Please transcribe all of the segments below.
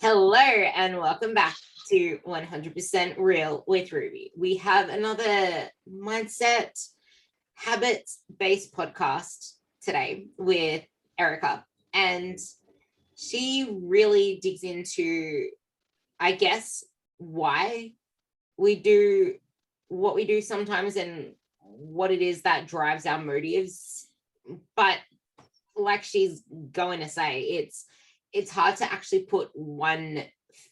Hello and welcome back to 100% Real with Ruby. We have another mindset habits-based podcast today with Erica, and she really digs into, I guess, why we do what we do sometimes and what it is that drives our motives. But like she's going to say, it's hard to actually put one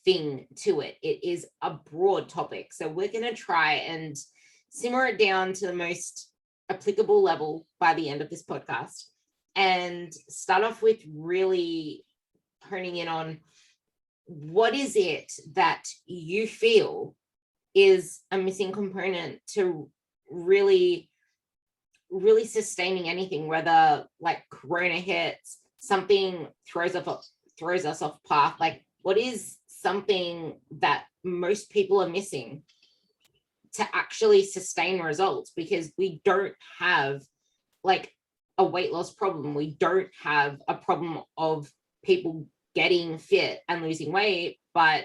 thing to it. It is a broad topic. So we're going to try and simmer it down to the most applicable level by the end of this podcast and start off with really honing in on what is it that you feel is a missing component to really sustaining anything, whether like Corona hits, something throws us off path. Like, what is something that most people are missing to actually sustain results? Because we don't have like a weight loss problem. We don't have a problem of people getting fit and losing weight, but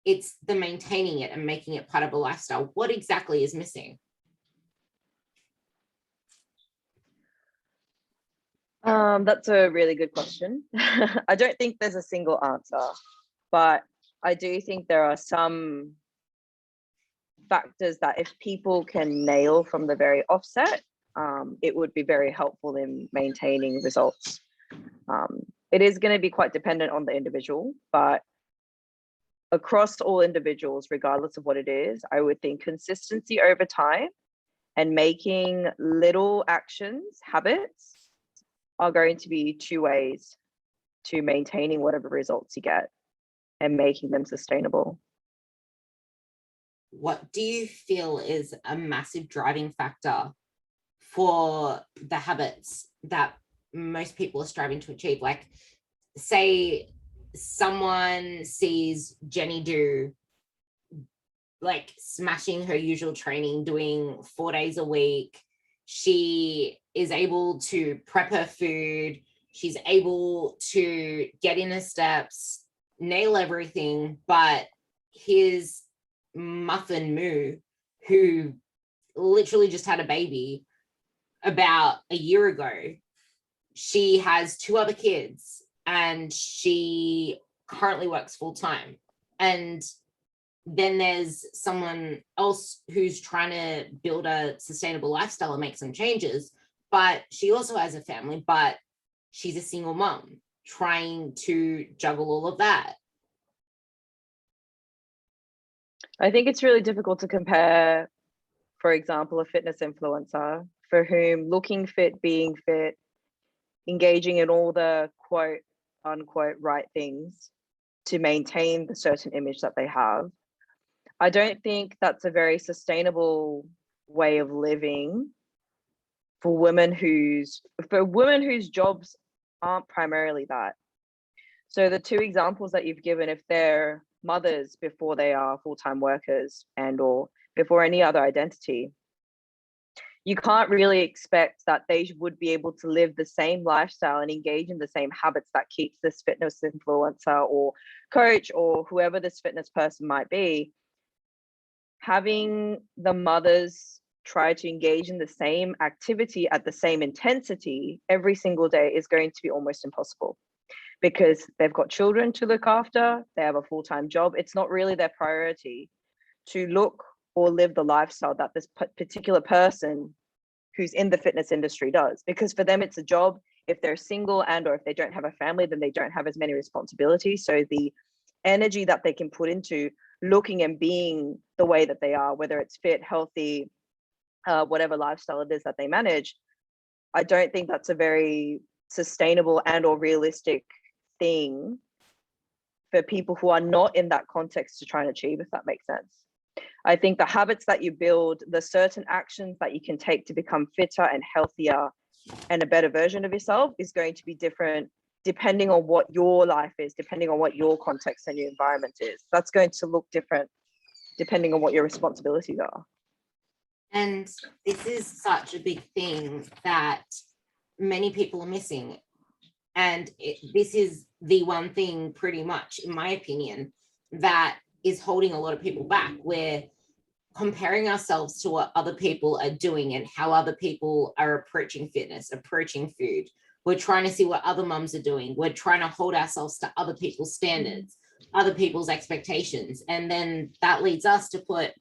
it's the maintaining it and making it part of a lifestyle. What exactly is missing? That's a really good question. I don't think there's a single answer, but I do think there are some factors that if people can nail from the very offset, it would be very helpful in maintaining results. It is going to be quite dependent on the individual, but across all individuals, regardless of what it is, I would think consistency over time and making little actions, habits, are going to be two ways to maintaining whatever results you get and making them sustainable. What do you feel is a massive driving factor for the habits that most people are striving to achieve? Like, say someone sees Jenny do like smashing her usual training, doing 4 days a week. She is able to prep her food. She's able to get in her steps, nail everything. But his muffin moo, who literally just had a baby about a year ago, she has 2 other kids and she currently works full time. And then there's someone else who's trying to build a sustainable lifestyle and make some changes, but she also has a family, but she's a single mom trying to juggle all of that. I think it's really difficult to compare, for example, a fitness influencer for whom looking fit, being fit, engaging in all the quote unquote right things to maintain the certain image that they have. I don't think that's a very sustainable way of living for women whose jobs aren't primarily that. So the 2 examples that you've given, if they're mothers before they are full-time workers and or before any other identity, you can't really expect that they would be able to live the same lifestyle and engage in the same habits that keeps this fitness influencer or coach or whoever this fitness person might be. Having the mothers try to engage in the same activity at the same intensity every single day is going to be almost impossible because they've got children to look after, they have a full-time job. It's not really their priority to look or live the lifestyle that this particular person who's in the fitness industry does, because for them it's a job. If they're single and or if they don't have a family, then they don't have as many responsibilities. So the energy that they can put into looking and being the way that they are, whether it's fit, healthy, whatever lifestyle it is that they manage, I don't think that's a very sustainable and or realistic thing for people who are not in that context to try and achieve, if that makes sense. I think the habits that you build, the certain actions that you can take to become fitter and healthier and a better version of yourself is going to be different depending on what your life is, depending on what your context and your environment is. That's going to look different depending on what your responsibilities are. And this is such a big thing that many people are missing. And this is the one thing, pretty much, in my opinion, that is holding a lot of people back. We're comparing ourselves to what other people are doing and how other people are approaching fitness, approaching food. We're trying to see what other mums are doing. We're trying to hold ourselves to other people's standards, other people's expectations. And then that leads us to put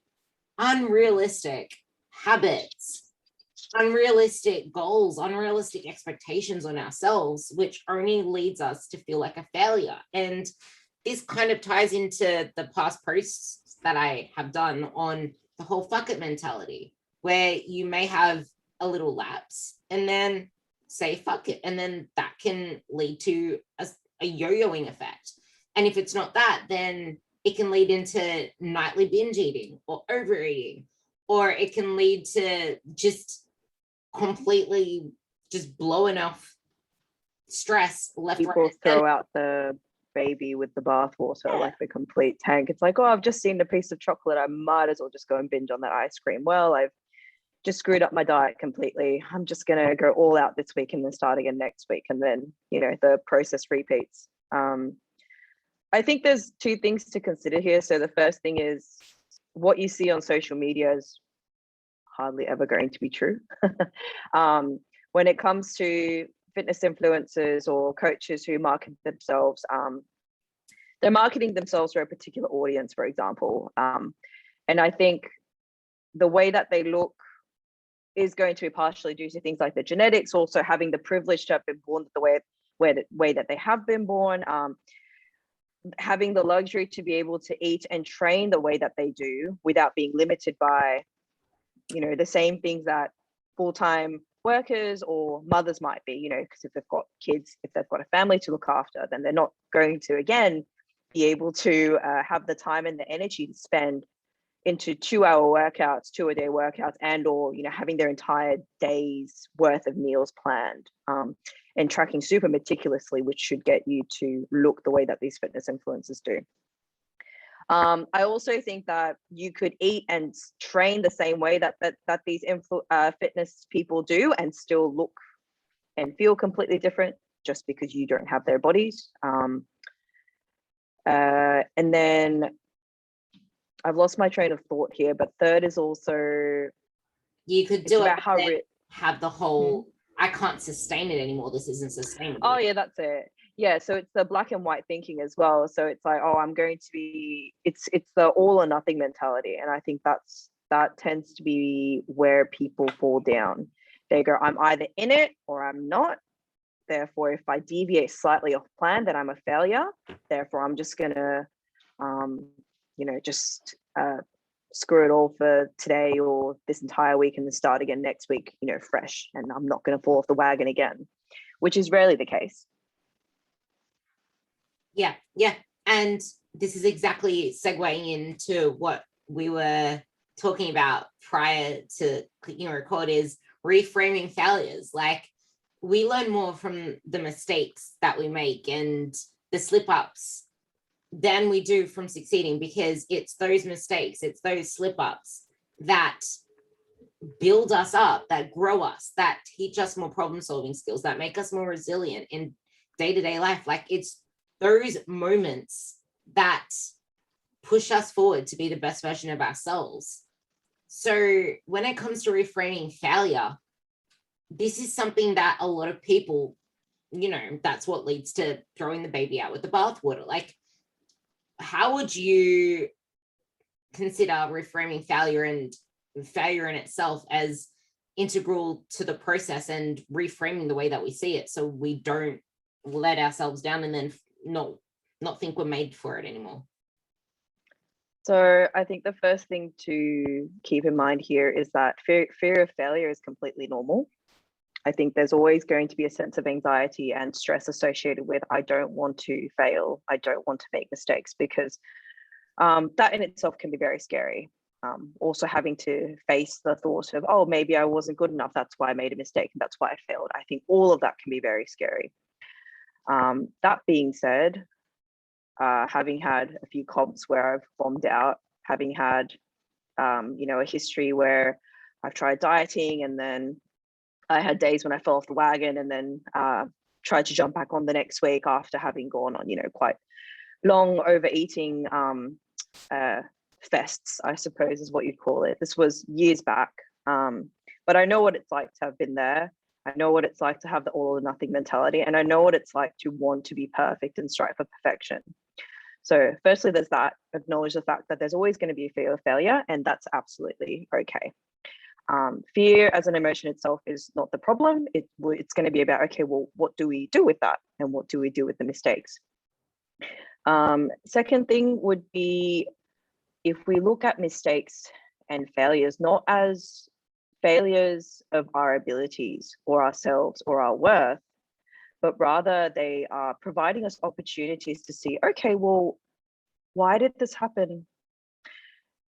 unrealistic habits, unrealistic goals, unrealistic expectations on ourselves, which only leads us to feel like a failure. And this kind of ties into the past posts that I have done on the whole fuck it mentality, where you may have a little lapse and then say fuck it. And then that can lead to a yo-yoing effect. And if it's not that, then it can lead into nightly binge eating or overeating, or it can lead to just completely just blowing off stress left. People right, throw out the baby with the bathwater, like the complete tank. It's like, oh, I've just seen a piece of chocolate, I might as well just go and binge on that ice cream. Well, I've just screwed up my diet completely. I'm just going to go all out this week and then start again next week. And then, the process repeats. I think there's two things to consider here. So the first thing is, what you see on social media is hardly ever going to be true. When it comes to fitness influencers or coaches who market themselves, they're marketing themselves for a particular audience, for example. And I think the way that they look is going to be partially due to things like the genetics, also having the privilege to have been born the way that they have been born, having the luxury to be able to eat and train the way that they do without being limited by, the same things that full-time workers or mothers might be, because if they've got kids, if they've got a family to look after, then they're not going to, again, be able to have the time and the energy to spend into 2-hour workouts, 2-a-day workouts, and or having their entire day's worth of meals planned, and tracking super meticulously, which should get you to look the way that these fitness influencers do. I also think that you could eat and train the same way that these fitness people do and still look and feel completely different, just because you don't have their bodies. And then I've lost my train of thought here, but third is also, you could do it, how have the whole, I can't sustain it anymore, this isn't sustainable. Oh yeah, that's it. Yeah, so it's the black and white thinking as well. So it's like, oh, I'm going to be, it's the all or nothing mentality. And I think that tends to be where people fall down. They go, I'm either in it or I'm not. Therefore, if I deviate slightly off plan, then I'm a failure. Therefore, I'm just gonna, screw it all for today or this entire week and then start again next week, fresh. And I'm not going to fall off the wagon again, which is rarely the case. Yeah. And this is exactly segueing into what we were talking about prior to clicking record, is reframing failures. Like, we learn more from the mistakes that we make and the slip ups than we do from succeeding, because it's those mistakes, it's those slip ups that build us up, that grow us, that teach us more problem solving skills, that make us more resilient in day-to-day life. Like, it's those moments that push us forward to be the best version of ourselves. So when it comes to reframing failure, this is something that a lot of people, that's what leads to throwing the baby out with the bathwater. Like, how would you consider reframing failure and failure in itself as integral to the process and reframing the way that we see it, so we don't let ourselves down and then not think we're made for it anymore? So I think the first thing to keep in mind here is that fear of failure is completely normal. I think there's always going to be a sense of anxiety and stress associated with, I don't want to fail, I don't want to make mistakes, because that in itself can be very scary. Also having to face the thought of, oh, maybe I wasn't good enough, that's why I made a mistake and that's why I failed. I think all of that can be very scary. That being said, having had a few comps where I've bombed out, having had a history where I've tried dieting and then I had days when I fell off the wagon and then try to jump back on the next week after having gone on, quite long overeating fests, I suppose is what you'd call it. This was years back. But I know what it's like to have been there. I know what it's like to have the all or nothing mentality. And I know what it's like to want to be perfect and strive for perfection. So firstly, there's that. Acknowledge the fact that there's always going to be a fear of failure, and that's absolutely okay. Fear as an emotion itself is not the problem. It's going to be about, okay, well, what do we do with that? And what do we do with the mistakes? Second thing would be, if we look at mistakes and failures, not as failures of our abilities or ourselves or our worth, but rather they are providing us opportunities to see, okay, well, why did this happen?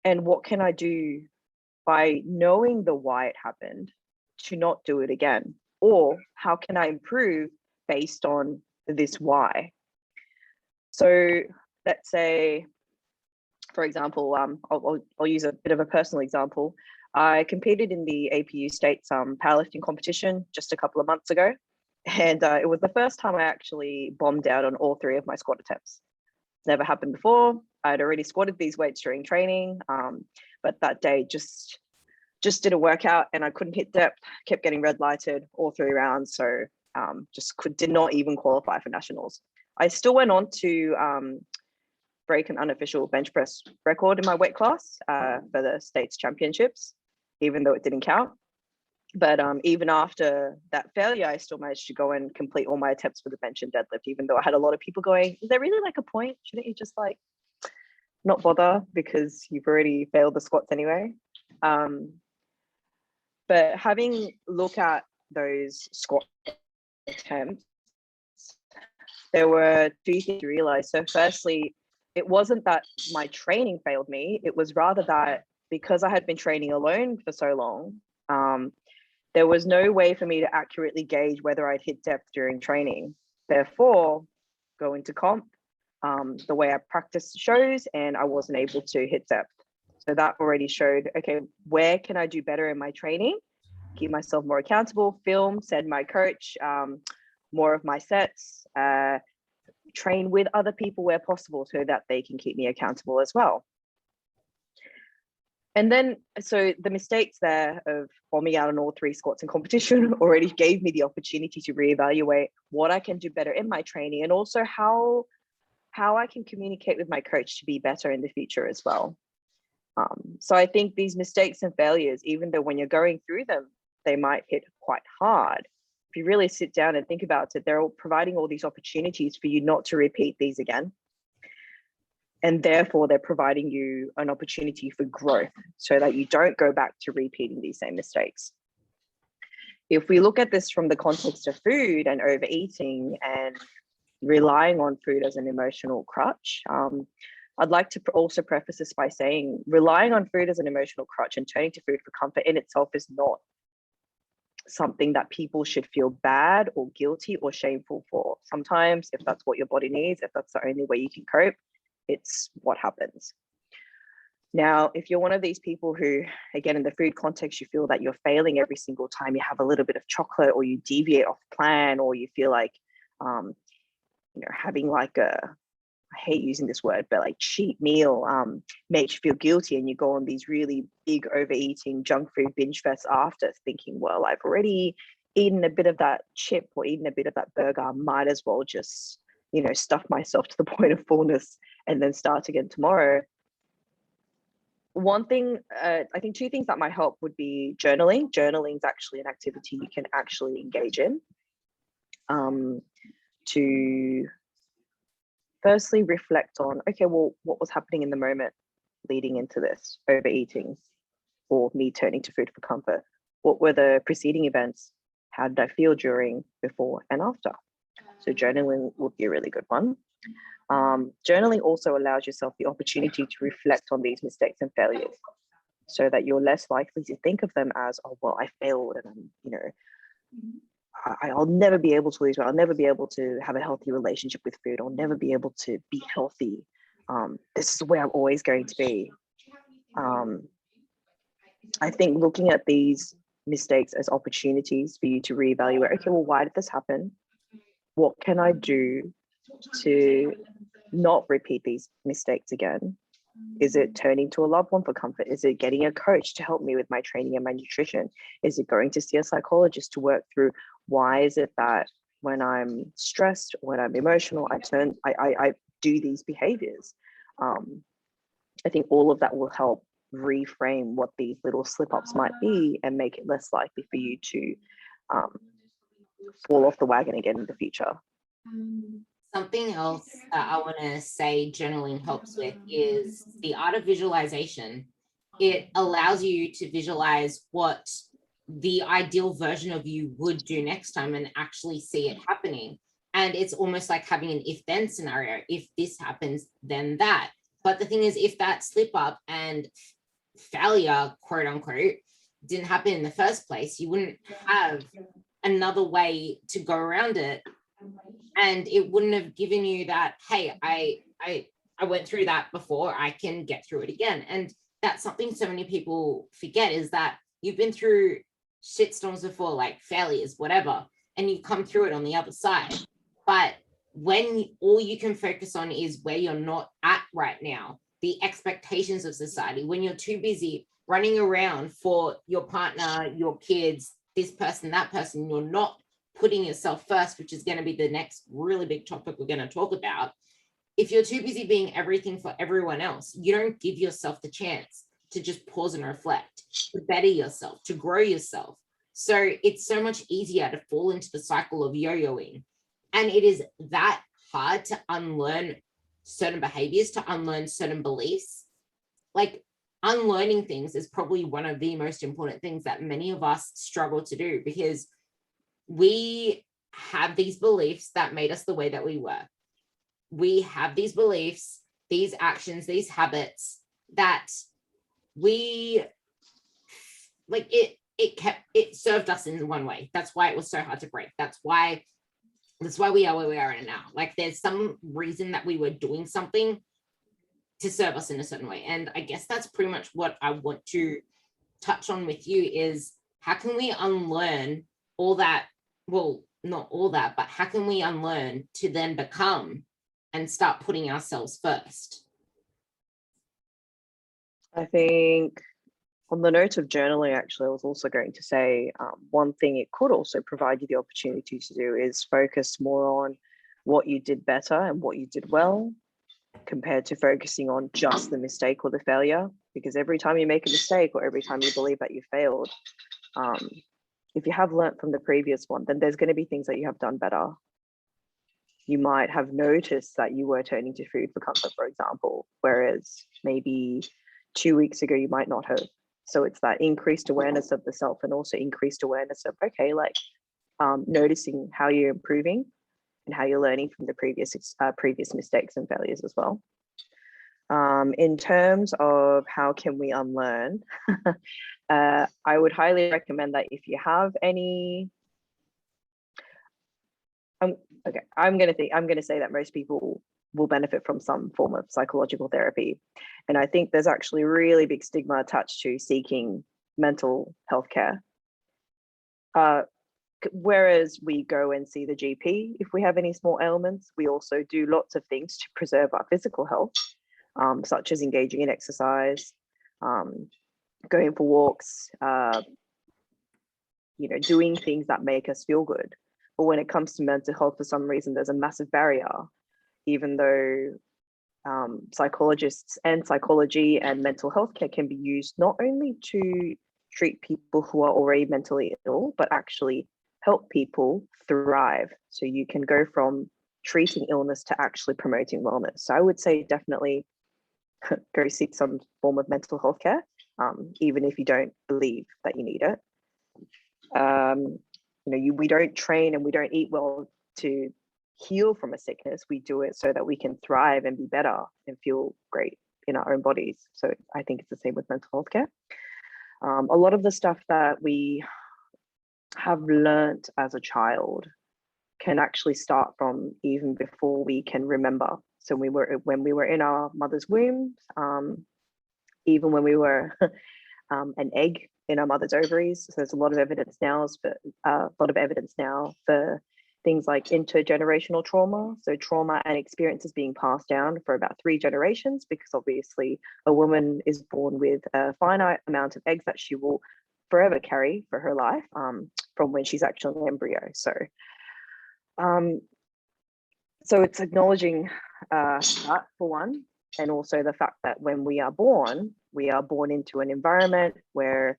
And what can I do by knowing the why it happened to not do it again? Or how can I improve based on this why? So let's say, for example, I'll use a bit of a personal example. I competed in the APU States powerlifting competition just a couple of months ago. And it was the first time I actually bombed out on all 3 of my squat attempts. It's never happened before. I'd already squatted these weights during training, but that day just didn't work out, and I couldn't hit depth, kept getting red lighted all 3 rounds. So did not even qualify for nationals. I still went on to break an unofficial bench press record in my weight class for the States Championships, even though it didn't count. But even after that failure, I still managed to go and complete all my attempts for the bench and deadlift, even though I had a lot of people going, is there really like a point? Shouldn't you just like not bother because you've already failed the squats anyway? But having look at those squat attempts, there were 2 things to realize. So firstly, it wasn't that my training failed me. It was rather that because I had been training alone for so long, there was no way for me to accurately gauge whether I'd hit depth during training. Therefore, going to comp, the way I practiced shows, and I wasn't able to hit depth. So that already showed, okay, where can I do better in my training? Keep myself more accountable, send my coach more of my sets, train with other people where possible so that they can keep me accountable as well. And then, so the mistakes there of bombing out on all 3 squats in competition already gave me the opportunity to reevaluate what I can do better in my training, and also how I can communicate with my coach to be better in the future as well. So I think these mistakes and failures, even though when you're going through them, they might hit quite hard. If you really sit down and think about it, they're all providing all these opportunities for you not to repeat these again. And therefore, they're providing you an opportunity for growth so that you don't go back to repeating these same mistakes. If we look at this from the context of food and overeating and relying on food as an emotional crutch, I'd like to also preface this by saying relying on food as an emotional crutch and turning to food for comfort in itself is not something that people should feel bad or guilty or shameful for. Sometimes, if that's what your body needs, if that's the only way you can cope, it's what happens. Now, if you're one of these people who, again, in the food context, you feel that you're failing every single time you have a little bit of chocolate, or you deviate off plan, or you feel like, having like I hate using this word, but like cheat meal makes you feel guilty, and you go on these really big overeating junk food binge fests after, thinking, well, I've already eaten a bit of that chip or eaten a bit of that burger, I might as well just, stuff myself to the point of fullness and then start again tomorrow. One thing, I think 2 things that might help would be journaling. Journaling is actually an activity you can actually engage in to firstly reflect on, okay, well, what was happening in the moment leading into this overeating or me turning to food for comfort? What were the preceding events? How did I feel during, before, and after? So journaling would be a really good one. Journaling also allows yourself the opportunity to reflect on these mistakes and failures so that you're less likely to think of them as, oh, well, I failed and I'll never be able to lose weight. I'll never be able to have a healthy relationship with food. I'll never be able to be healthy. This is where I'm always going to be. I think looking at these mistakes as opportunities for you to reevaluate, okay, well, why did this happen? what can I do to not repeat these mistakes again? Is it turning to a loved one for comfort? Is it getting a coach to help me with my training and my nutrition? Is it going to see a psychologist to work through why is it that when I'm stressed, when I'm emotional, I do these behaviors? I think all of that will help reframe what these little slip ups might be and make it less likely for you to fall off the wagon again in the future. Something else I want to say journaling helps with is the art of visualization. It allows you to visualize what the ideal version of you would do next time and actually see it happening. And it's almost like having an if-then scenario. If this happens, then that. But the thing is, if that slip up and failure, quote unquote, didn't happen in the first place, you wouldn't have another way to go around it. And it wouldn't have given you that, hey, I went through that before, I can get through it again. And that's something so many people forget, is that you've been through shitstorms before, like failures, whatever, and you come through it on the other side. But when all you can focus on is where you're not at right now, the expectations of society, when you're too busy running around for your partner, your kids, this person, that person, you're not putting yourself first, which is going to be the next really big topic we're going to talk about. If you're too busy being everything for everyone else, you don't give yourself the chance to just pause and reflect, to better yourself, to grow yourself. So it's so much easier to fall into the cycle of yo-yoing. And it is that hard to unlearn certain behaviors, to unlearn certain beliefs. Like, unlearning things is probably one of the most important things that many of us struggle to do, because we have these beliefs that made us the way that we were. We have these beliefs, these actions, these habits that we like, it served us in one way. That's why it was so hard to break. That's why we are where we are now. Like, there's some reason that we were doing something to serve us in a certain way. And I guess that's pretty much what I want to touch on with you, is how can we unlearn all that? Well, not all that, but how can we unlearn to then become and start putting ourselves first? I think on the note of journaling, actually, I was also going to say one thing it could also provide you the opportunity to do is focus more on what you did better and what you did well, compared to focusing on just the mistake or the failure. Because every time you make a mistake, or every time you believe that you failed, if you have learnt from the previous one, then there's going to be things that you have done better. You might have noticed that you were turning to food for comfort, for example, whereas maybe 2 weeks ago you might not have. So it's that increased awareness of the self, and also increased awareness of, okay, like noticing how you're improving and how you're learning from the previous mistakes and failures as well. In terms of how can we unlearn, I would highly recommend that if you have any, I'm going to say that most people will benefit from some form of psychological therapy. And I think there's actually a really big stigma attached to seeking mental health care. Whereas we go and see the GP if we have any small ailments, we also do lots of things to preserve our physical health, such as engaging in exercise, going for walks, doing things that make us feel good. But when it comes to mental health, for some reason, there's a massive barrier, even though psychologists and psychology and mental health care can be used not only to treat people who are already mentally ill, but actually help people thrive. So you can go from treating illness to actually promoting wellness. So I would say definitely go seek some form of mental health care, even if you don't believe that you need it. We don't train and we don't eat well to heal from a sickness. We do it so that we can thrive and be better and feel great in our own bodies. So I think it's the same with mental health care. A lot of the stuff that we have learnt as a child can actually start from even before we can remember. So when we were in our mother's womb, even when we were an egg in our mother's ovaries. So there's a lot of evidence now for things like intergenerational trauma. So trauma and experiences being passed down for about 3 generations, because obviously a woman is born with a finite amount of eggs that she will forever carry for her life, from when she's actually an embryo. So it's acknowledging that for one, and also the fact that when we are born into an environment where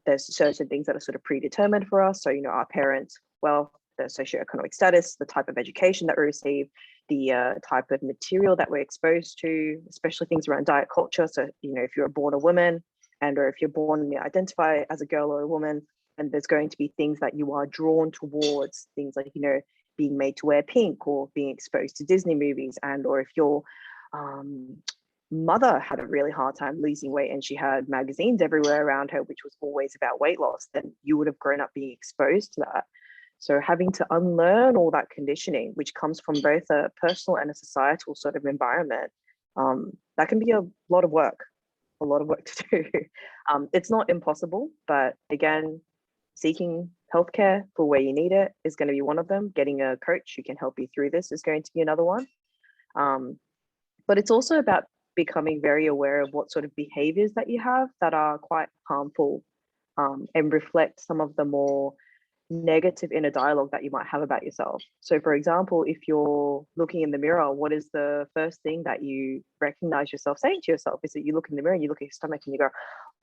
there's certain things that are sort of predetermined for us. So, you know, our parents' wealth, the socioeconomic status, the type of education that we receive, the type of material that we're exposed to, especially things around diet culture. So, you know, if you're born a woman or if you're born and you identify as a girl or a woman, and there's going to be things that you are drawn towards, things like, you know, being made to wear pink or being exposed to Disney movies, or if your mother had a really hard time losing weight and she had magazines everywhere around her, which was always about weight loss, then you would have grown up being exposed to that. So having to unlearn all that conditioning, which comes from both a personal and a societal sort of environment, that can be a lot of work to do. It's not impossible, but again, seeking healthcare for where you need it is going to be one of them. Getting a coach who can help you through this is going to be another one. But it's also about becoming very aware of what sort of behaviors that you have that are quite harmful, and reflect some of the more negative inner dialogue that you might have about yourself. So for example, if you're looking in the mirror, what is the first thing that you recognize yourself saying to yourself? Is that you look in the mirror and you look at your stomach and you go,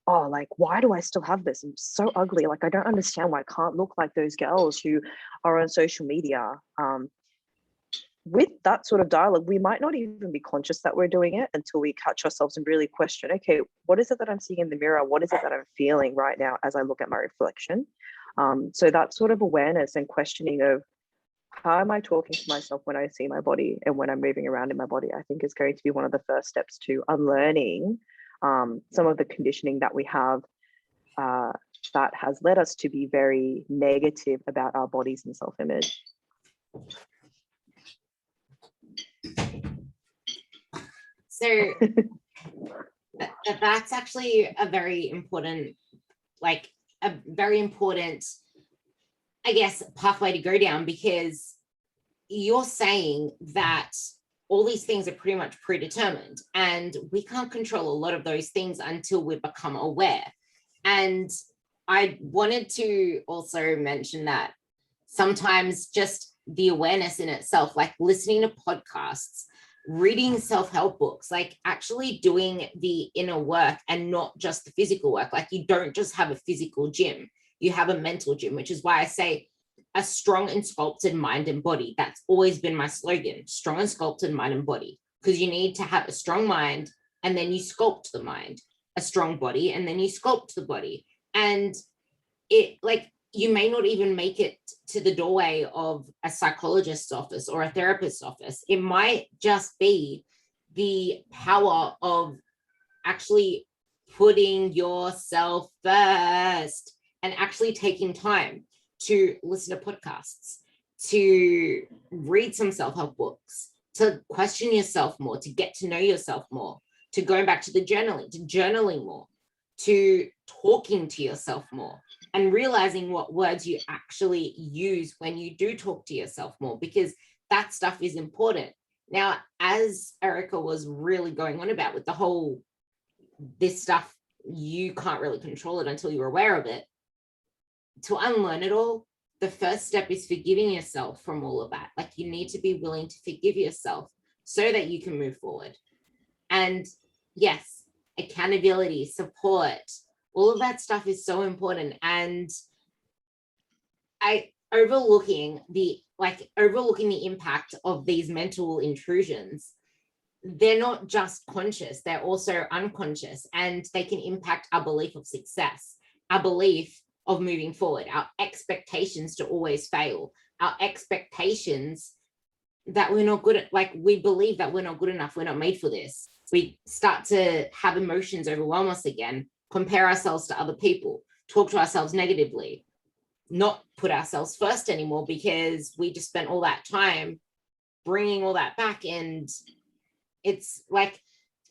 oh, like, why do I still have this? I'm so ugly. Like, I don't understand why I can't look like those girls who are on social media. With that sort of dialogue, we might not even be conscious that we're doing it until we catch ourselves and really question, okay, what is it that I'm seeing in the mirror? What is it that I'm feeling right now as I look at my reflection? So that sort of awareness and questioning of how am I talking to myself when I see my body and when I'm moving around in my body, I think is going to be one of the first steps to unlearning some of the conditioning that we have that has led us to be very negative about our bodies and self-image. So that's actually a very important, I guess, pathway to go down, because you're saying that all these things are pretty much predetermined and we can't control a lot of those things until we become aware. And I wanted to also mention that sometimes just the awareness in itself, like listening to podcasts, reading self-help books, like actually doing the inner work and not just the physical work. Like you don't just have a physical gym, you have a mental gym, which is why I say a strong and sculpted mind and body. That's always been my slogan, strong and sculpted mind and body, because you need to have a strong mind and then you sculpt the mind, a strong body, and then you sculpt the body. And it, like, you may not even make it to the doorway of a psychologist's office or a therapist's office. It might just be the power of actually putting yourself first and actually taking time to listen to podcasts, to read some self-help books, to question yourself more, to get to know yourself more, to going back to the journaling, to journaling more, to talking to yourself more, and realizing what words you actually use when you do talk to yourself more, because that stuff is important. Now, as Erica was really going on about with the whole, this stuff, you can't really control it until you're aware of it. To unlearn it all, the first step is forgiving yourself from all of that. Like, you need to be willing to forgive yourself so that you can move forward. And yes, accountability, support, all of that stuff is so important. And overlooking the impact of these mental intrusions, they're not just conscious, they're also unconscious, and they can impact our belief of success, our belief of moving forward, our expectations to always fail, our expectations that we're not good at, like, we believe that we're not good enough, we're not made for this. We start to have emotions overwhelm us again, compare ourselves to other people, talk to ourselves negatively, not put ourselves first anymore, because we just spent all that time bringing all that back. And it's like,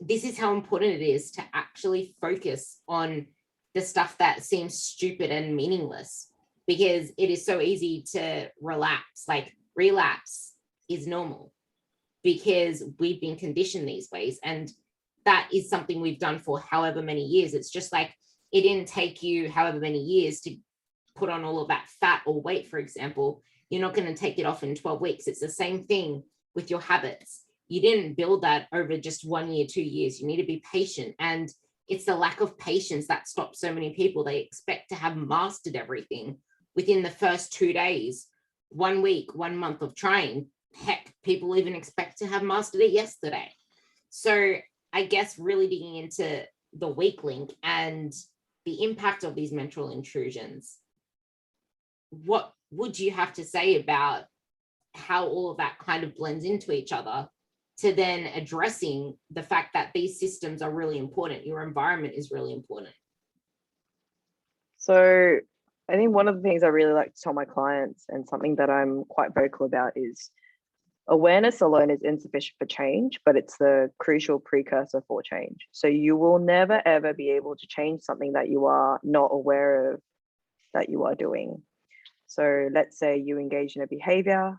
this is how important it is to actually focus on the stuff that seems stupid and meaningless, because it is so easy to relapse. Like relapse is normal because we've been conditioned these ways. And that is something we've done for however many years. It's just like it didn't take you however many years to put on all of that fat or weight, for example. You're not going to take it off in 12 weeks. It's the same thing with your habits. You didn't build that over just 1 year, 2 years. You need to be patient. And it's the lack of patience that stops so many people. They expect to have mastered everything within the first 2 days, 1 week, 1 month of trying. Heck, people even expect to have mastered it yesterday. So I guess really digging into the weak link and the impact of these mental intrusions, what would you have to say about how all of that kind of blends into each other to then addressing the fact that these systems are really important? Your environment is really important. So I think one of the things I really like to tell my clients, and something that I'm quite vocal about, is awareness alone is insufficient for change, but it's the crucial precursor for change. So you will never, ever be able to change something that you are not aware of that you are doing. So let's say you engage in a behavior,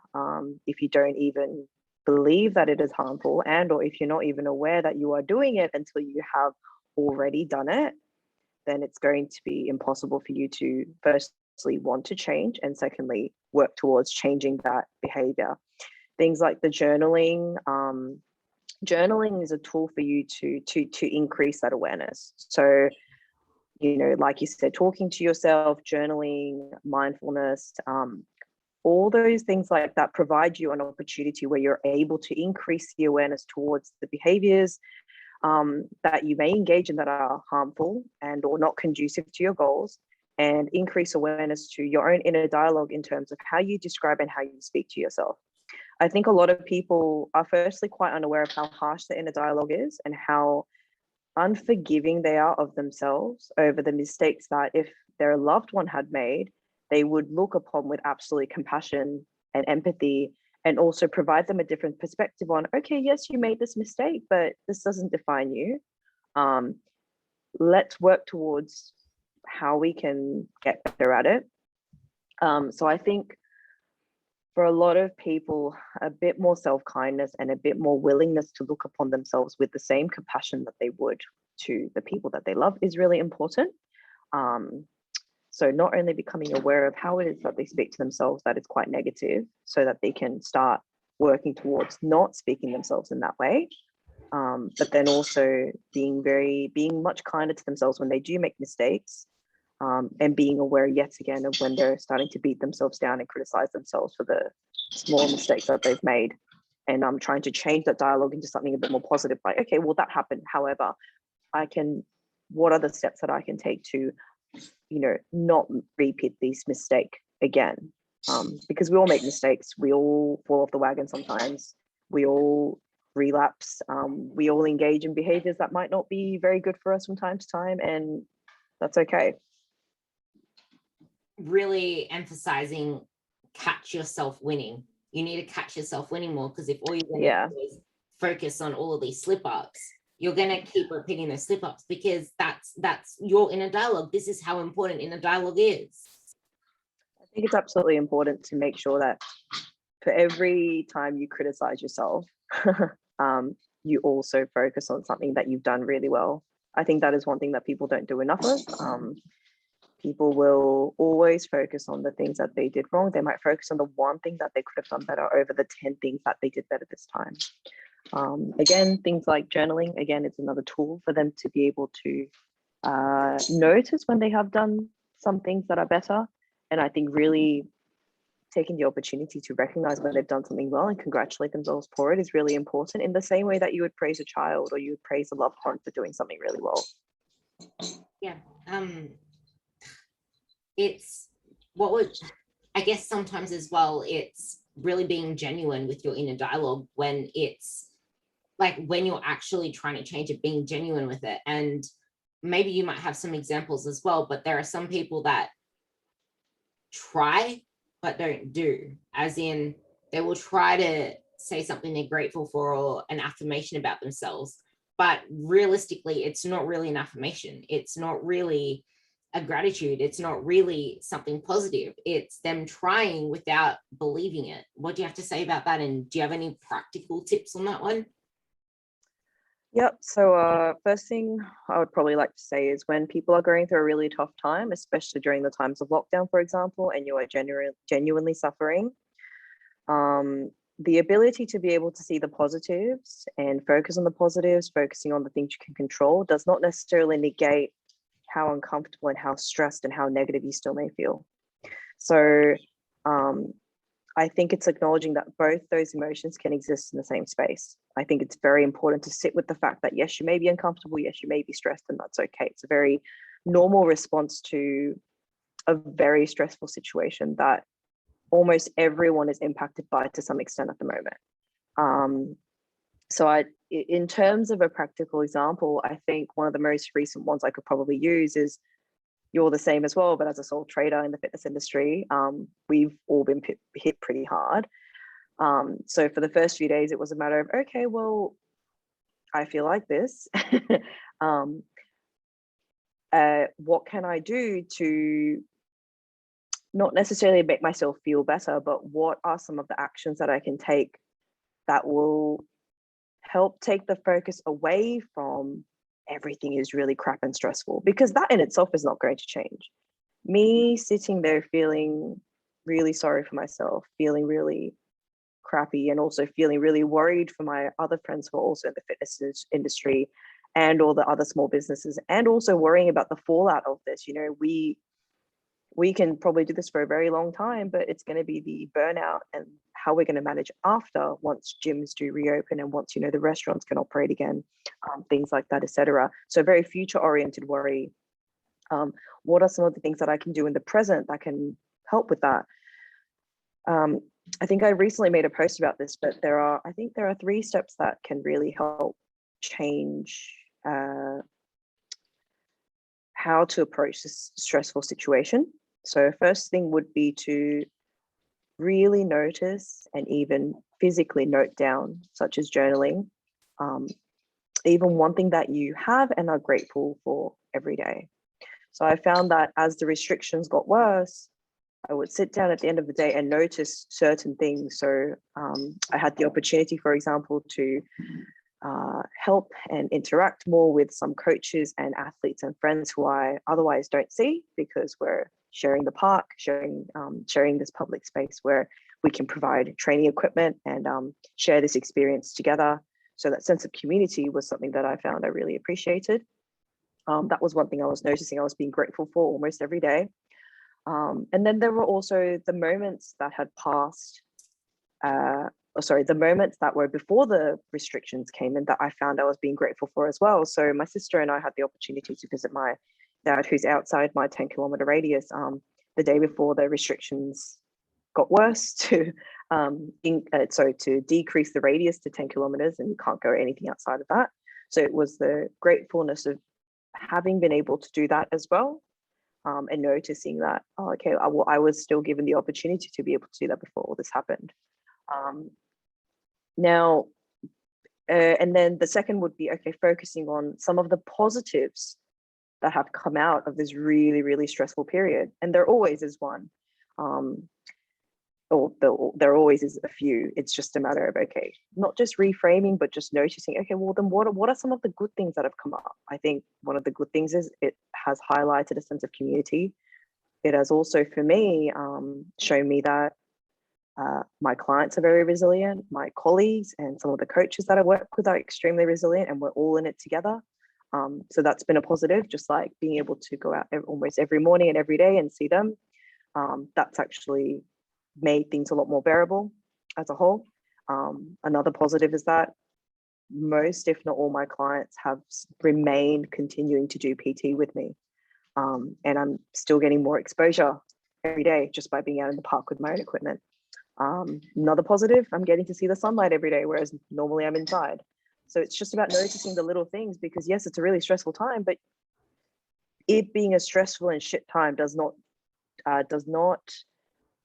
if you don't even believe that it is harmful, and or if you're not even aware that you are doing it until you have already done it, then it's going to be impossible for you to firstly want to change, and secondly work towards changing that behavior. Things like the journaling. Journaling is a tool for you to increase that awareness. So, you know, like you said, talking to yourself, journaling, mindfulness, all those things like that provide you an opportunity where you're able to increase the awareness towards the behaviors that you may engage in that are harmful and or not conducive to your goals, and increase awareness to your own inner dialogue in terms of how you describe and how you speak to yourself. I think a lot of people are firstly quite unaware of how harsh the inner dialogue is and how unforgiving they are of themselves over the mistakes that if their loved one had made, they would look upon with absolute compassion and empathy, and also provide them a different perspective on, okay, yes, you made this mistake, but this doesn't define you. Let's work towards how we can get better at it. So I think for a lot of people, a bit more self-kindness and a bit more willingness to look upon themselves with the same compassion that they would to the people that they love is really important. So not only becoming aware of how it is that they speak to themselves that is quite negative, so that they can start working towards not speaking themselves in that way, but then also being much kinder to themselves when they do make mistakes, and being aware yet again of when they're starting to beat themselves down and criticize themselves for the small mistakes that they've made. And I'm trying to change that dialogue into something a bit more positive, like, okay, well, that happened. However, what are the steps that I can take to, you know, not repeat this mistake again? Because we all make mistakes. We all fall off the wagon sometimes. We all relapse. We all engage in behaviors that might not be very good for us from time to time, and that's okay. Really emphasizing catch yourself winning. You need to catch yourself winning more, because if all you're going to do is focus on all of these slip ups, you're going to keep repeating those slip ups, because that's your inner dialogue. This is how important inner dialogue is. I think it's absolutely important to make sure that for every time you criticize yourself, you also focus on something that you've done really well. I think that is one thing that people don't do enough of. People will always focus on the things that they did wrong. They might focus on the one thing that they could have done better over the 10 things that they did better this time. Again, things like journaling, again, it's another tool for them to be able to notice when they have done some things that are better. And I think really taking the opportunity to recognize when they've done something well and congratulate themselves for it is really important, in the same way that you would praise a child or you would praise a loved one for doing something really well. Yeah. It's what would, I guess sometimes as well, it's really being genuine with your inner dialogue when it's like when you're actually trying to change it, being genuine with it. And maybe you might have some examples as well, but there are some people that try but don't do, as in they will try to say something they're grateful for or an affirmation about themselves, but realistically it's not really an affirmation. It's not really a gratitude. It's not really something positive. It's them trying without believing it. What do you have to say about that? And do you have any practical tips on that one? Yep. So first thing I would probably like to say is when people are going through a really tough time, especially during the times of lockdown, for example, and you are genuinely suffering, the ability to be able to see the positives and focus on the positives, focusing on the things you can control, does not necessarily negate how uncomfortable and how stressed and how negative you still may feel. So I think it's acknowledging that both those emotions can exist in the same space. I think it's very important to sit with the fact that, yes, you may be uncomfortable, yes, you may be stressed, and that's okay. It's a very normal response to a very stressful situation that almost everyone is impacted by to some extent at the moment. So in terms of a practical example, I think one of the most recent ones I could probably use is, you're the same as well, but as a sole trader in the fitness industry, we've all been hit pretty hard. So for the first few days, it was a matter of, okay, well, I feel like this. What can I do to not necessarily make myself feel better, but what are some of the actions that I can take that will help take the focus away from everything is really crap and stressful, because that in itself is not going to change. Me sitting there feeling really sorry for myself, feeling really crappy, and also feeling really worried for my other friends who are also in the fitness industry and all the other small businesses, and also worrying about the fallout of this. You know, we can probably do this for a very long time, but it's going to be the burnout and how we're going to manage after, once gyms do reopen and once, you know, the restaurants can operate again, things like that, etc. So very future oriented worry. What are some of the things that I can do in the present that can help with that? I think I recently made a post about this, but I think there are 3 steps that can really help change how to approach this stressful situation. So first thing would be to really notice and even physically note down, such as journaling, even one thing that you have and are grateful for every day. So I found that as the restrictions got worse, I would sit down at the end of the day and notice certain things. So I had the opportunity, for example, to help and interact more with some coaches and athletes and friends who I otherwise don't see, because we're sharing the park, sharing this public space where we can provide training equipment and share this experience together. So that sense of community was something that I found I really appreciated. That was one thing I was noticing I was being grateful for almost every day. And then there were also the moments that had passed, the moments that were before the restrictions came in that I found I was being grateful for as well. So my sister and I had the opportunity to visit my dad, who's outside my 10-kilometer radius, the day before the restrictions got worse, to decrease the radius to 10 kilometers, and you can't go anything outside of that. So it was the gratefulness of having been able to do that as well. And noticing that, I was still given the opportunity to be able to do that before all this happened. And then the second would be, focusing on some of the positives that have come out of this really, really stressful period. And there always is one, or there always is a few. It's just a matter of, not just reframing, but just noticing, well, then what are some of the good things that have come up? I think one of the good things is it has highlighted a sense of community. It has also, for me, shown me that my clients are very resilient. My colleagues and some of the coaches that I work with are extremely resilient, and we're all in it together. So that's been a positive, just like being able to go out almost every morning and every day and see them. That's actually made things a lot more bearable as a whole. Another positive is that most, if not all, my clients have remained continuing to do PT with me. And I'm still getting more exposure every day just by being out in the park with my own equipment. Another positive, I'm getting to see the sunlight every day, whereas normally I'm inside. So it's just about noticing the little things, because yes, it's a really stressful time, but it being a stressful and shit time does not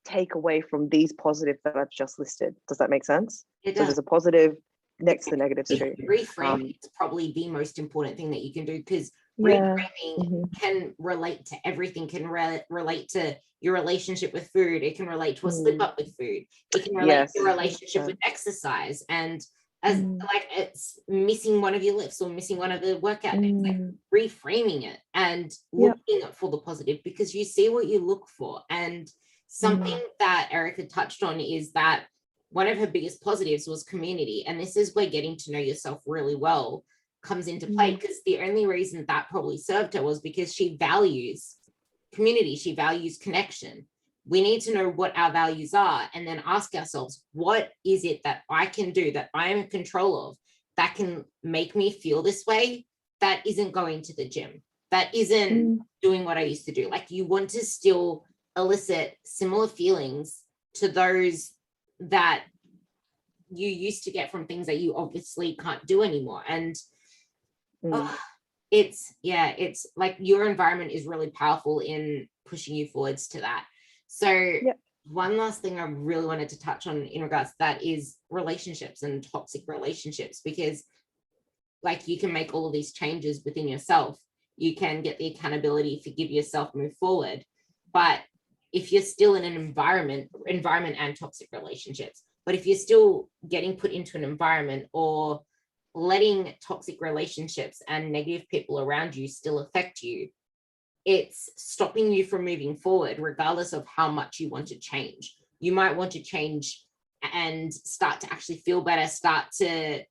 take away from these positives that I've just listed. Does that make sense? So there's a positive next to the negatives too. Reframing is probably the most important thing that you can do, because Yeah. Reframing can relate to everything, can relate to your relationship with food. It can relate to a slip up with food. It can relate to Yes, your relationship 100%. with exercise. And as like it's missing one of your lifts or missing one of the workout days, like reframing it and looking for the positive, because you see what you look for. And something that Erica touched on is that one of her biggest positives was community. And this is where getting to know yourself really well comes into play, because the only reason that probably served her was because she values community, she values connection. We need to know what our values are and then ask ourselves, what is it that I can do, that I am in control of, that can make me feel this way, that isn't going to the gym, that isn't doing what I used to do. Like, you want to still elicit similar feelings to those that you used to get from things that you obviously can't do anymore. And it's like your environment is really powerful in pushing you forwards to that. So one last thing I really wanted to touch on in regards to that is relationships and toxic relationships, because like you can make all of these changes within yourself, you can get the accountability, forgive yourself, move forward. But if you're still in an environment and toxic relationships, but if you're still getting put into an environment or letting toxic relationships and negative people around you still affect you, it's stopping you from moving forward, regardless of how much you want to change. You might want to change and start to actually feel better, start to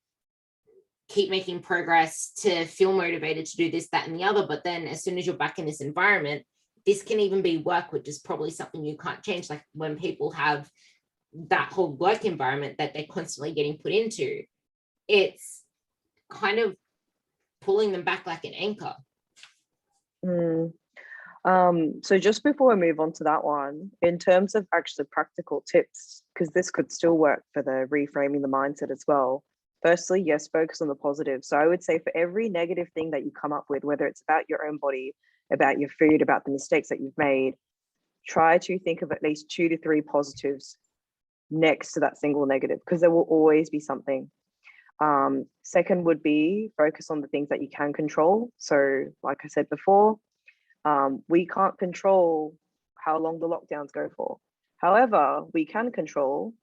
keep making progress, to feel motivated to do this, that, and the other. But then as soon as you're back in this environment, this can even be work, which is probably something you can't change. Like when people have that whole work environment that they're constantly getting put into, it's kind of pulling them back like an anchor. So just before we move on to that one, in terms of actually practical tips, because this could still work for the reframing the mindset as well. Firstly, yes, focus on the positive. So I would say for every negative thing that you come up with, whether it's about your own body, about your food, about the mistakes that you've made, try to think of at least 2 to 3 positives next to that single negative, because there will always be something. Second would be focus on the things that you can control. So like I said before, we can't control how long the lockdowns go for. However, we can control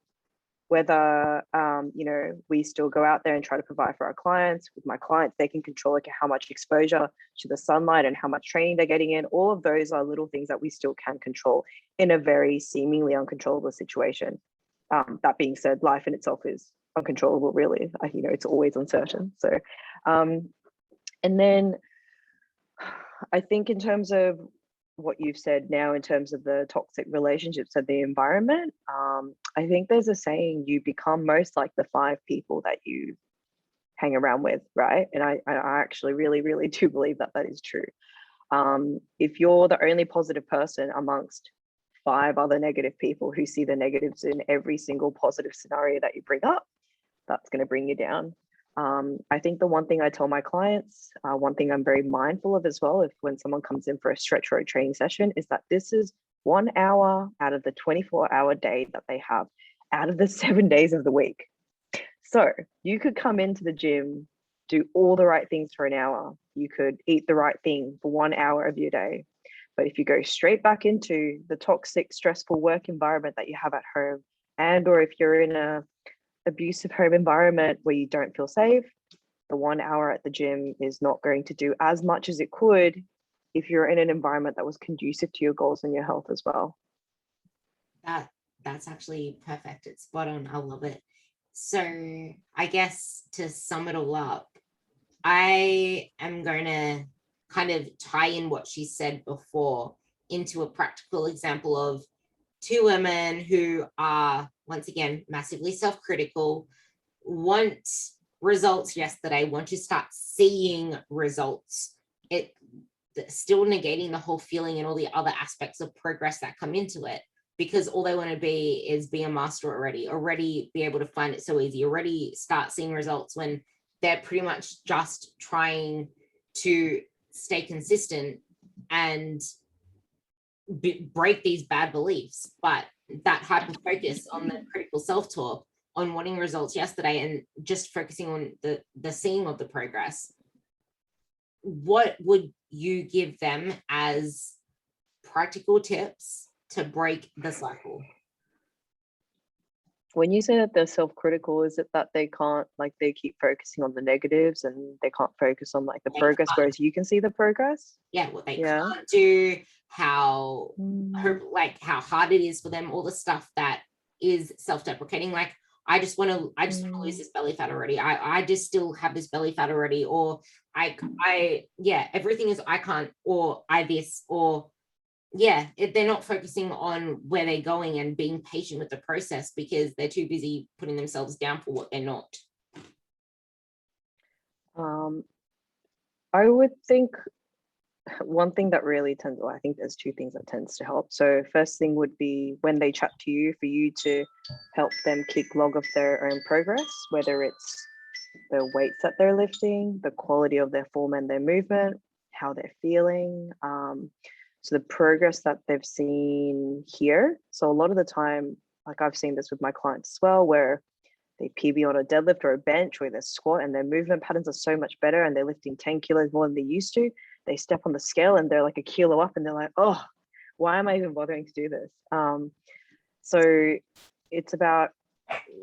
whether we still go out there and try to provide for our clients. With my clients, they can control like how much exposure to the sunlight and how much training they're getting in. All of those are little things that we still can control in a very seemingly uncontrollable situation. That being said, life in itself is uncontrollable, really. It's always uncertain. So and then I think in terms of what you've said now, in terms of the toxic relationships and the environment, I think there's a saying, you become most like the 5 people that you hang around with, right? And I actually really, really do believe that that is true. If you're the only positive person amongst 5 other negative people who see the negatives in every single positive scenario that you bring up, that's going to bring you down. I think the one thing I tell my clients, one thing I'm very mindful of as well, if when someone comes in for a stretch or a training session, is that this is 1 hour out of the 24-hour day that they have, out of the 7 days of the week. So you could come into the gym, do all the right things for an hour. You could eat the right thing for 1 hour of your day. But if you go straight back into the toxic, stressful work environment that you have at home, and or if you're in a abusive home environment where you don't feel safe, the 1 hour at the gym is not going to do as much as it could if you're in an environment that was conducive to your goals and your health as well. That's actually perfect. It's spot on. I love it. So I guess to sum it all up, I am going to kind of tie in what she said before into a practical example of 2 women who are, once again, massively self-critical, want results yesterday, want to start seeing results. It still negating the whole feeling and all the other aspects of progress that come into it, because all they want to be is be a master already be able to find it so easy, already start seeing results, when they're pretty much just trying to stay consistent and break these bad beliefs. But that hyper focus on the critical self-talk, on wanting results yesterday and just focusing on the seeing of the progress, what would you give them as practical tips to break the cycle? When you say that they're self-critical, is it that they can't, like, they keep focusing on the negatives and they can't focus on like the progress, whereas you can see the progress? Yeah, what they can't do, how like how hard it is for them, all the stuff that is self-deprecating. Like, I just want to lose this belly fat already. I just still have this belly fat already, or yeah, everything is I can't, or I this, or yeah, they're not focusing on where they're going and being patient with the process because they're too busy putting themselves down for what they're not. I would think one thing that really tends, well, I think there's two things that tends to help. So first thing would be when they chat to you, for you to help them keep log of their own progress, whether it's the weights that they're lifting, the quality of their form and their movement, how they're feeling, so the progress that they've seen here. So a lot of the time, like I've seen this with my clients as well, where they PB on a deadlift or a bench or their squat, and their movement patterns are so much better and they're lifting 10 kilos more than they used to. They step on the scale and they're like a kilo up and they're like, oh, why am I even bothering to do this? So it's about,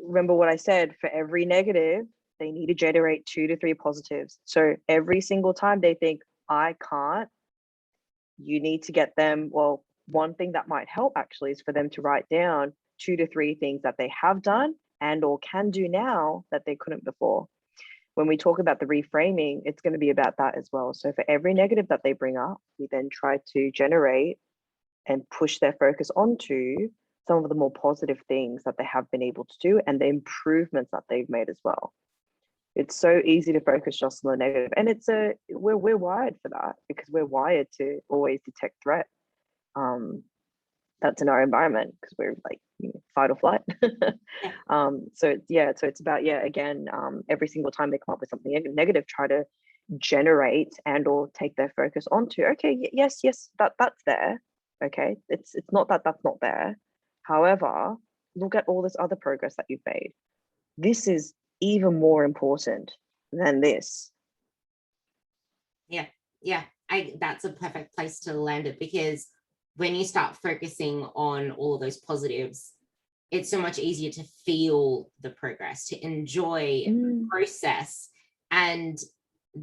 remember what I said, for every negative, they need to generate 2 to 3 positives. So every single time they think, I can't, you need to get them, well, one thing that might help actually is for them to write down 2 to 3 things that they have done and or can do now that they couldn't before. When we talk about the reframing, it's going to be about that as well. So for every negative that they bring up, we then try to generate and push their focus onto some of the more positive things that they have been able to do and the improvements that they've made as well. It's so easy to focus just on the negative, and we're wired for that because we're wired to always detect threat. That's in our environment because we're like, fight or flight. So it's about, again, every single time they come up with something negative, try to generate and or take their focus onto, okay, yes, that's there. Okay, it's not that that's not there. However, look at all this other progress that you've made. This is even more important than this. Yeah, that's a perfect place to land it, because when you start focusing on all of those positives, it's so much easier to feel the progress, to enjoy the process, and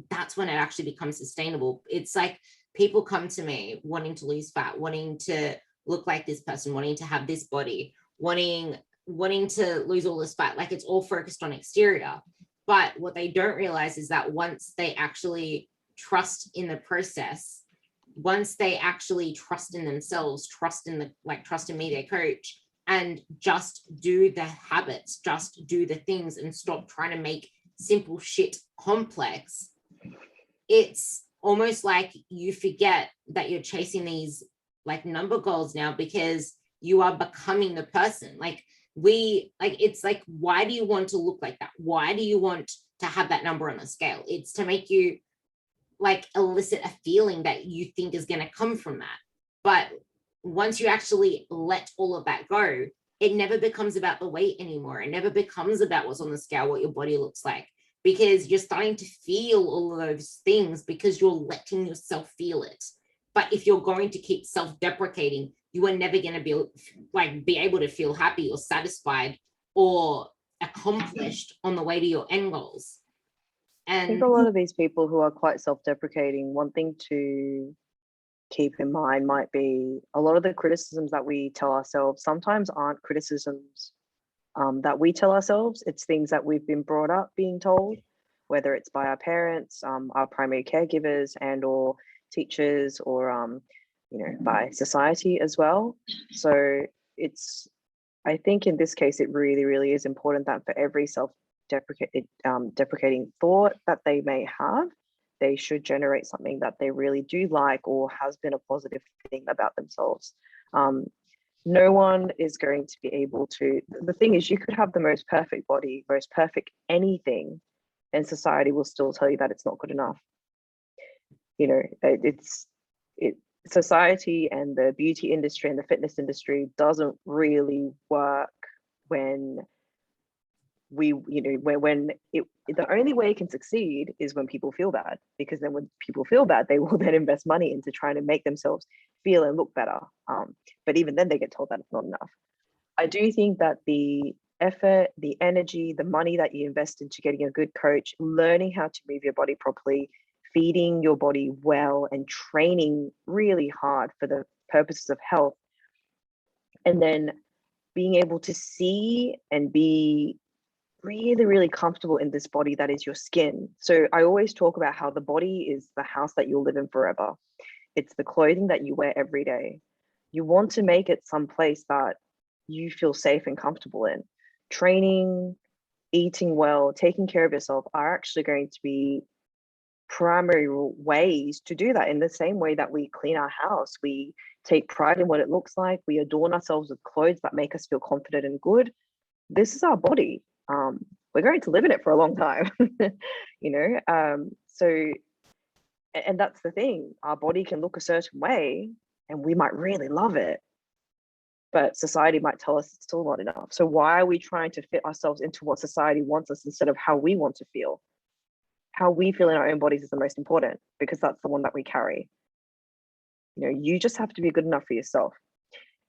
that's when it actually becomes sustainable. It's like people come to me wanting to lose fat, wanting to look like this person, wanting to have this body, wanting to lose all this fat. Like, it's all focused on exterior, but what they don't realize is that once they actually trust in the process, once they actually trust in themselves, trust in me, their coach, and just do the habits, just do the things and stop trying to make simple shit complex, it's almost like you forget that you're chasing these like number goals now, because you are becoming the person. Like, it's like, why do you want to look like that? Why do you want to have that number on the scale? It's to make you like elicit a feeling that you think is going to come from that. But once you actually let all of that go, it never becomes about the weight anymore. It never becomes about what's on the scale, what your body looks like, because you're starting to feel all of those things because you're letting yourself feel it. But if you're going to keep self-deprecating, you are never going to be able to feel happy or satisfied or accomplished on the way to your end goals. And I think a lot of these people who are quite self-deprecating, one thing to keep in mind might be a lot of the criticisms that we tell ourselves sometimes aren't criticisms that we tell ourselves. It's things that we've been brought up being told, whether it's by our parents, our primary caregivers, and or teachers, or by society as well. So I think in this case, it really, really is important that for every deprecating thought that they may have, they should generate something that they really do like or has been a positive thing about themselves. No one is going to be able to, the thing is, you could have the most perfect body, most perfect anything, and society will still tell you that it's not good enough. Society and the beauty industry and the fitness industry doesn't really work when the only way it can succeed is when people feel bad, because then when people feel bad, they will then invest money into trying to make themselves feel and look better. But even then they get told that it's not enough. I do think that the effort, the energy, the money that you invest into getting a good coach, learning how to move your body properly, feeding your body well, and training really hard for the purposes of health, and then being able to see and be really, really comfortable in this body that is your skin. So I always talk about how the body is the house that you'll live in forever. It's the clothing that you wear every day. You want to make it someplace that you feel safe and comfortable in. Training, eating well, taking care of yourself are actually going to be primary ways to do that. In the same way that we clean our house, we take pride in what it looks like, we adorn ourselves with clothes that make us feel confident and good. This is our body. We're going to live in it for a long time. So and that's the thing, our body can look a certain way and we might really love it, but society might tell us it's still not enough. So why are we trying to fit ourselves into what society wants us instead of how we want to feel? How we feel in our own bodies is the most important, because that's the one that we carry. You just have to be good enough for yourself.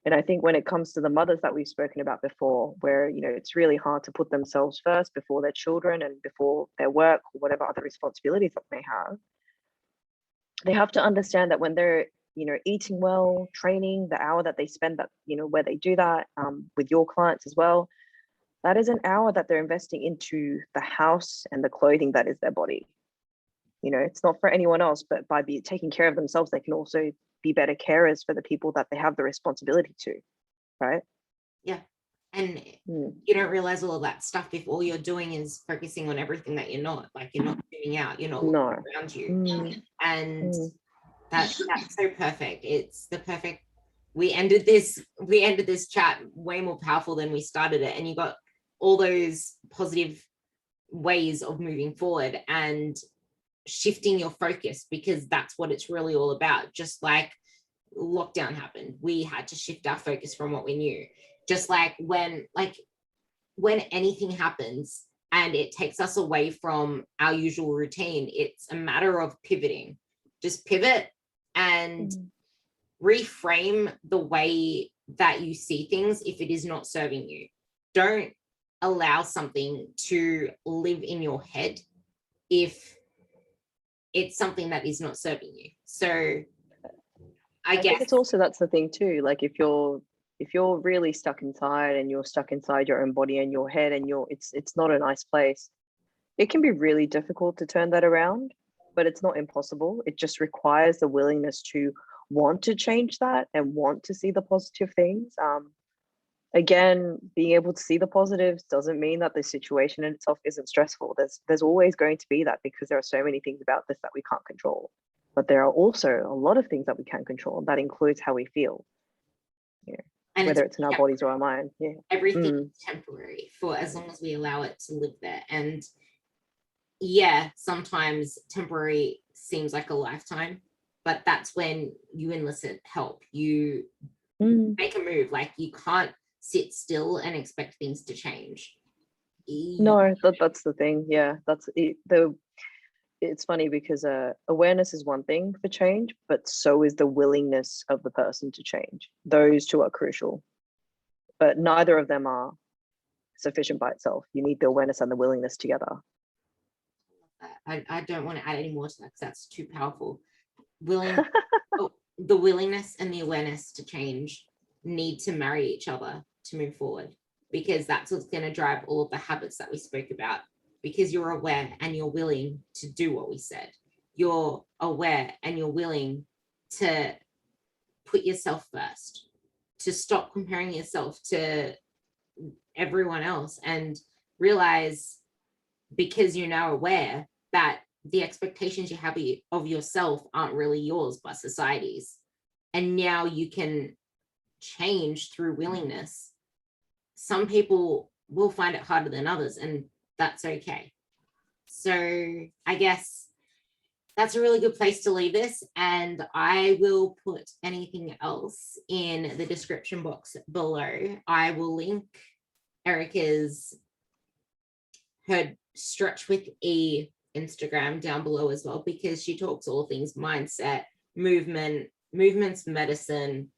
And I think when it comes to the mothers that we've spoken about before, where it's really hard to put themselves first before their children and before their work or whatever other responsibilities that they have to understand that when they're eating well, training, the hour that they spend, that where they do that with your clients as well, that is an hour that they're investing into the house and the clothing that is their body. It's not for anyone else, but by taking care of themselves, they can also be better carers for the people that they have the responsibility to, right? Yeah. And you don't realize all of that stuff if all you're doing is focusing on everything that you're not tuning out, you're not looking around you. And that's so perfect. It's the perfect. We ended this chat way more powerful than we started it, and you got all those positive ways of moving forward and shifting your focus, because that's what it's really all about. Just like lockdown happened, we had to shift our focus from what we knew. Just like when anything happens and it takes us away from our usual routine, it's a matter of pivoting. Just pivot and reframe the way that you see things if it is not serving you. Don't allow something to live in your head if it's something that is not serving you. So I guess think it's also, that's the thing too, like if you're really stuck inside and you're stuck inside your own body and your head and it's not a nice place, it can be really difficult to turn that around, but it's not impossible. It just requires the willingness to want to change that and want to see the positive things. Again, being able to see the positives doesn't mean that the situation in itself isn't stressful. There's always going to be that, because there are so many things about this that we can't control. But there are also a lot of things that we can control. That includes how we feel, and whether it's in our bodies or our mind. Yeah, everything is temporary for as long as we allow it to live there. And sometimes temporary seems like a lifetime, but that's when you enlist help. You make a move. Like, you can't sit still and expect things to change. No, that's the thing. Yeah, that's it. It's funny because awareness is one thing for change, but so is the willingness of the person to change. Those two are crucial, but neither of them are sufficient by itself. You need the awareness and the willingness together. I don't want to add any more to that because that's too powerful. The willingness and the awareness to change need to marry each other to move forward, because that's what's going to drive all of the habits that we spoke about. Because you're aware and you're willing to do what we said. You're aware and you're willing to put yourself first, to stop comparing yourself to everyone else, and realize, because you're now aware, that the expectations you have of yourself aren't really yours but society's. And now you can change through willingness. Some people will find it harder than others, and that's okay. So I guess that's a really good place to leave this, and I will put anything else in the description box below. I will link Erica's her Stretch with E Instagram down below as well, because she talks all things mindset, movement's medicine,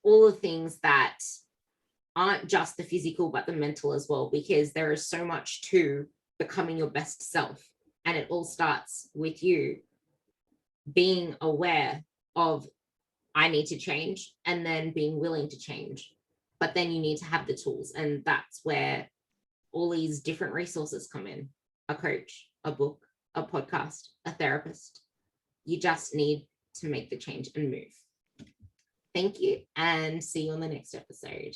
all the things that aren't just the physical but the mental as well, because there is so much to becoming your best self, and it all starts with you being aware of, I need to change, and then being willing to change. But then you need to have the tools, and that's where all these different resources come in: a coach, a book, a podcast, a therapist. You just need to make the change and move. Thank you, and see you on the next episode.